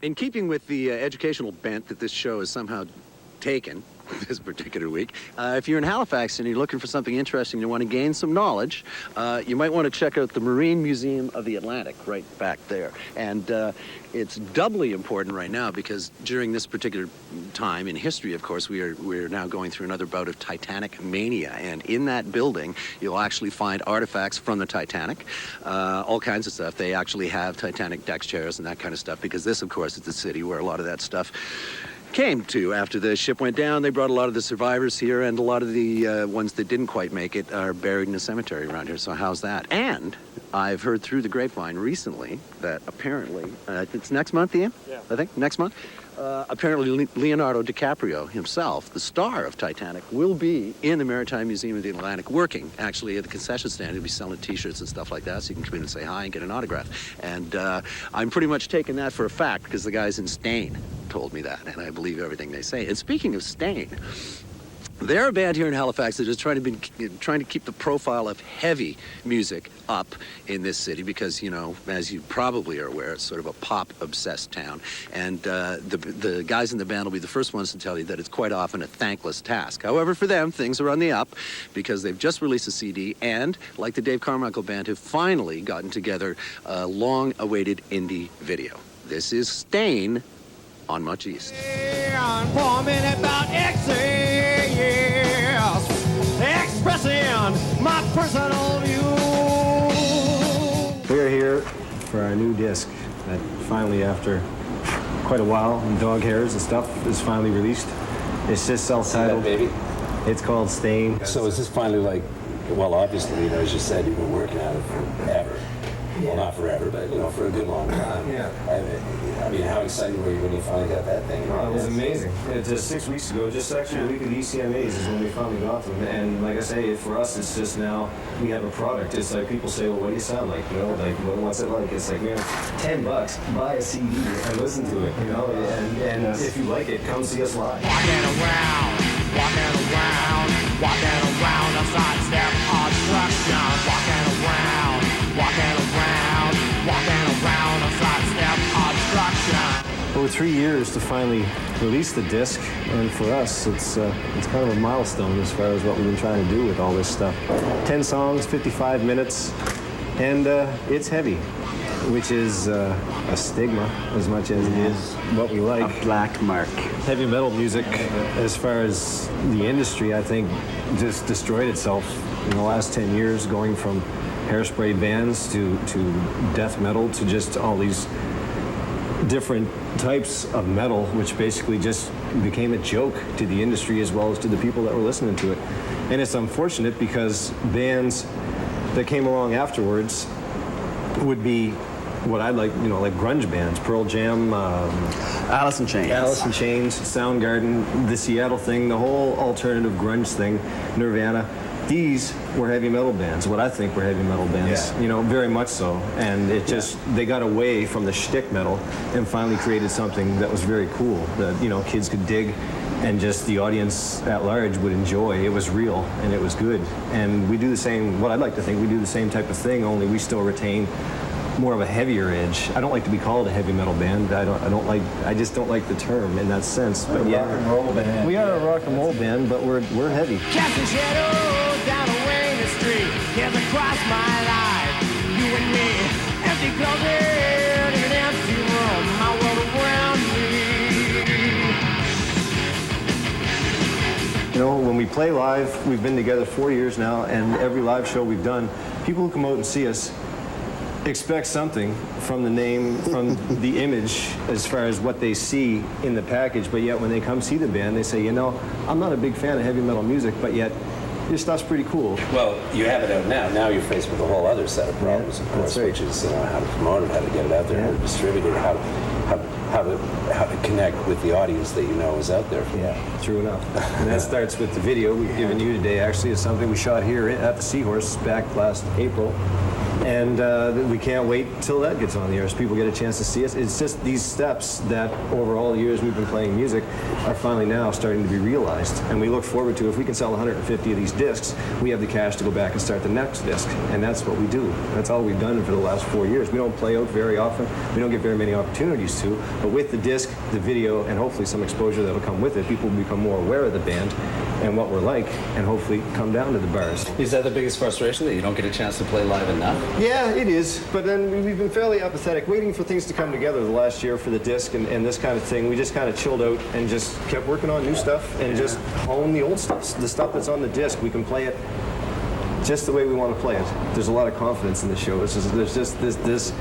In keeping with the educational bent that this show has somehow taken this particular week, if you're in Halifax and you're looking for something interesting, you want to gain some knowledge, you might want to check out the Marine Museum of the Atlantic right back there. And it's doubly important right now because during this particular time in history, of course, we're now going through another bout of Titanic mania. And in that building, you'll actually find artifacts from the Titanic, all kinds of stuff. They actually have Titanic deck chairs and that kind of stuff because this, of course, is the city where a lot of that stuff came to after the ship went down. They brought a lot of the survivors here, and a lot of the ones that didn't quite make it are buried in a cemetery around here, so how's that? And I've heard through the grapevine recently that apparently, it's next month, Ian? Yeah. I think, next month? Apparently Leonardo DiCaprio himself, the star of Titanic, will be in the Maritime Museum of the Atlantic working, actually at the concession stand. He'll be selling t-shirts and stuff like that, so you can come in and say hi and get an autograph. And I'm pretty much taking that for a fact because the guys in Stain told me that, and I believe everything they say. And speaking of Stain, they're a band here in Halifax that is trying to keep the profile of heavy music up in this city because, you know, as you probably are aware, it's sort of a pop-obsessed town. And the guys in the band will be the first ones to tell you that it's quite often a thankless task. However, for them, things are on the up because they've just released a CD and, like the Dave Carmichael Band, have finally gotten together a long-awaited indie video. This is Stain on Much East. Expressing my personal view. We're here for our new disc that finally, after quite a while, and dog hairs and stuff, is finally released. It's just self-titled. Baby. It's called Stain. So is this finally like, well, obviously, you know, as you said, you've been working on it forever. Well, not forever, but, you know, for a good long time. Yeah. I mean, how excited were you when you finally got that thing? Oh, it was amazing. Just 6 weeks ago, just actually the week of the ECMAs is when we finally got them. And like I say, for us, it's just now we have a product. It's like people say, well, what do you sound like? You know, like, what's it like? It's like, man, $10, buy a CD and listen to it, you know? And if you like it, come see us live. Walking around a sidestep obstruction. Walking around a sidestep obstruction. Over 3 years to finally release the disc, and for us, it's kind of a milestone as far as what we've been trying to do with all this stuff. 10 songs, 55 minutes, and it's heavy, which is a stigma as much as it is what we like. A black mark. Heavy metal music, as far as the industry, I think, just destroyed itself in the last 10 years, going from hairspray bands to death metal to just all these different types of metal, which basically just became a joke to the industry as well as to the people that were listening to it. And it's unfortunate because bands that came along afterwards would be what I like, you know, like grunge bands, Pearl Jam, Alice in Chains, Soundgarden, the Seattle thing, the whole alternative grunge thing, Nirvana. These were heavy metal bands, what I think were heavy metal bands, you know, very much so. And it just, they got away from the shtick metal and finally created something that was very cool, that, you know, kids could dig and just the audience at large would enjoy. It was real and it was good. And we do the same, what I'd like to think, we do the same type of thing, only we still retain more of a heavier edge. I don't like to be called a heavy metal band. I just don't like the term in that sense. But yeah, rock and roll band. We are a rock and roll band, but we're heavy. Casting shadows down a Wayne Street, yes, across my life. You and me, empty closet in an empty room, my world around me. You know, when we play live, we've been together 4 years now, and every live show we've done, people who come out and see us expect something from the name, from the image, as far as what they see in the package, but yet when they come see the band, they say, you know, I'm not a big fan of heavy metal music, but yet your stuff's pretty cool. Well, you have it out now. Now you're faced with a whole other set of problems, of course, right. Which is how to promote it, how to get it out there, how to distribute it, how to connect with the audience that you know is out there. Yeah, true enough. And that starts with the video we've given you today. Actually, it's something we shot here at the Seahorse back last April. And we can't wait till that gets on the air so people get a chance to see us. It's just these steps that over all the years we've been playing music are finally now starting to be realized. And we look forward to, if we can sell 150 of these discs, we have the cash to go back and start the next disc. And that's what we do. That's all we've done for the last 4 years. We don't play out very often. We don't get very many opportunities to. But with the disc, the video, and hopefully some exposure that'll come with it, people will become more aware of the band and what we're like, and hopefully come down to the bars. Is that the biggest frustration, that you don't get a chance to play live enough? Yeah, it is. But then we've been fairly apathetic, waiting for things to come together the last year for the disc and this kind of thing. We just kind of chilled out and just kept working on new stuff and just hone the old stuff. The stuff that's on the disc, we can play it just the way we want to play it. There's a lot of confidence in the show. There's just this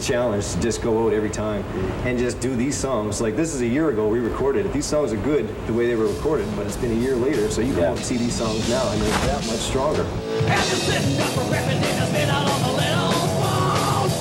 challenge to just go out every time and just do these songs. Like, this is a year ago we recorded it. These songs are good the way they were recorded, but it's been a year later, so you can see these songs now and they're that much stronger. And the system of repetition has been out on the little walls.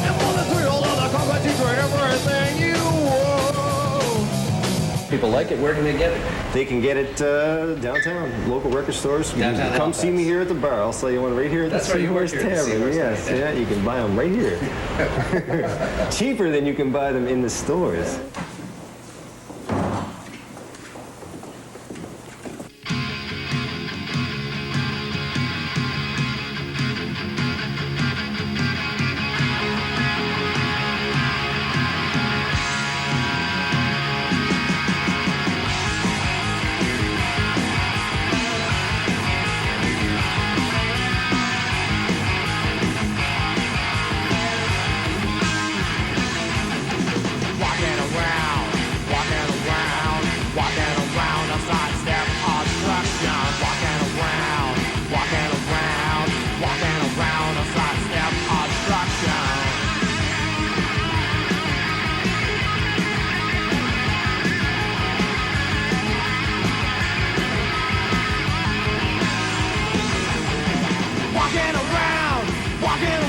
And for the thrill of the conquest, for everything you want. People like it. Where can they get it? They can get it downtown, local record stores. You Downtown can come Halifax. see me here at the bar. I'll sell you one right here at That's the right, you work Seahorse here at the Tavern. Seahorse, Yes, yeah. yeah, you can buy them right here. Cheaper than you can buy them in the stores. Walking around a sidestep obstruction. Walking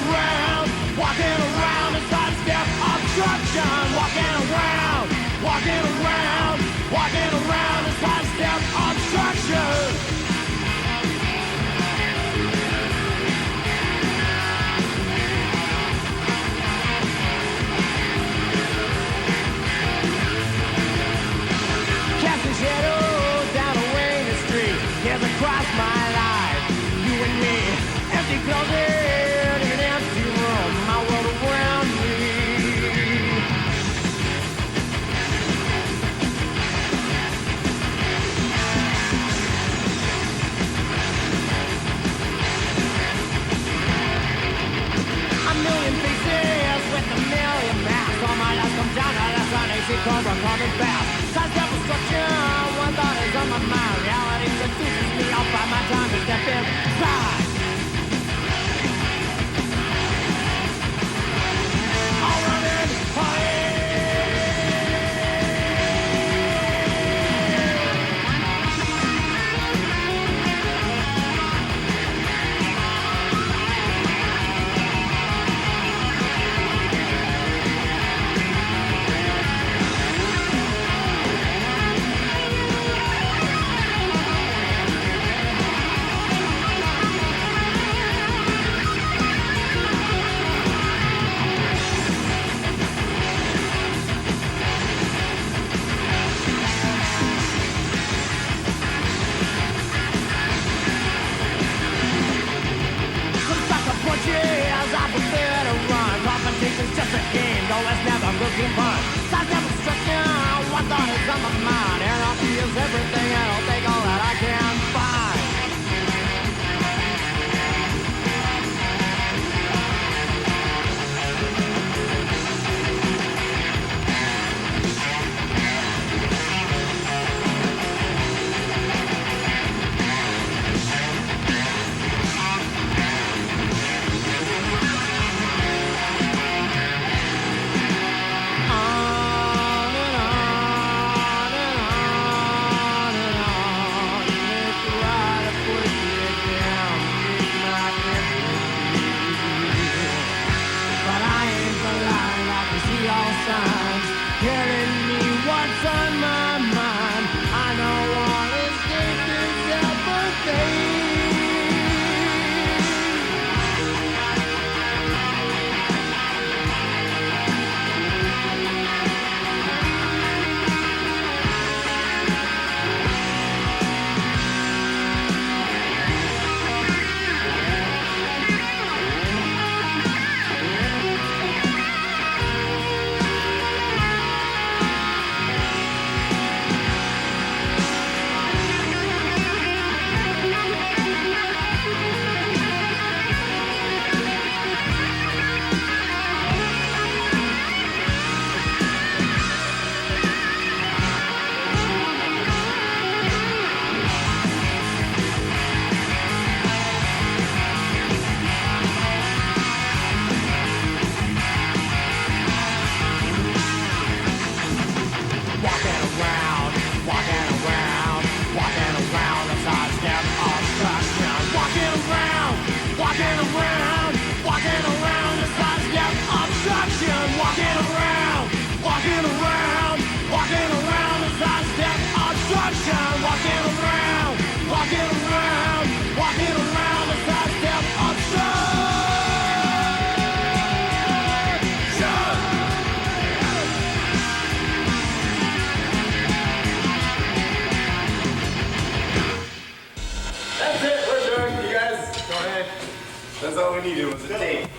around a sidestep obstruction. Walking around a sidestep obstruction. Walking around a sidestep obstruction. Casting shadows down a Wayne Street, years across my life. You and me, empty closet in an empty room, my world around me. A million faces with a million masks. All my life comes down to the sun, AC cobra coming fast. Sidestep obstruction, one thought is on my mind. Reality seduces me, I'll find my time to step inside. I'll run in, competition's just a game, though it's never looking fun. Sidestep obstruction, one thought is on my mind. Anarchy is everything, and I'll take all that I can find. That's all we needed was a tape.